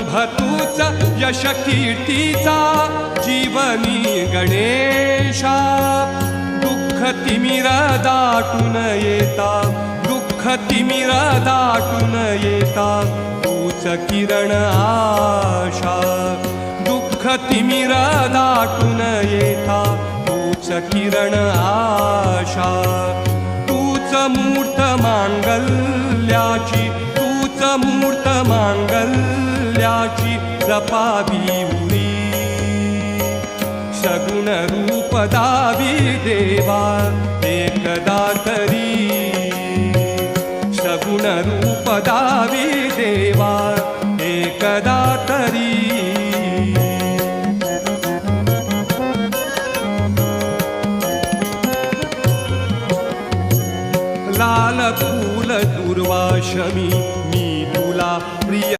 शुभ तूच यश कीर्तीचा जीवनी गणेशा दुःख तिमिर दाटून येता दुःख तिमिर दाटून येता तूच किरण आशा दुःख तिमिर दाटून येता तूच किरण आशा तूच मूर्त मांगल्याची तूच मूर्त मांगल्याची जपावी उरी सगुण रूप दावी देवा एकदा तरी सगुण रूप दावी देवा एकदा तरी लाल फूल दुर्वाशमी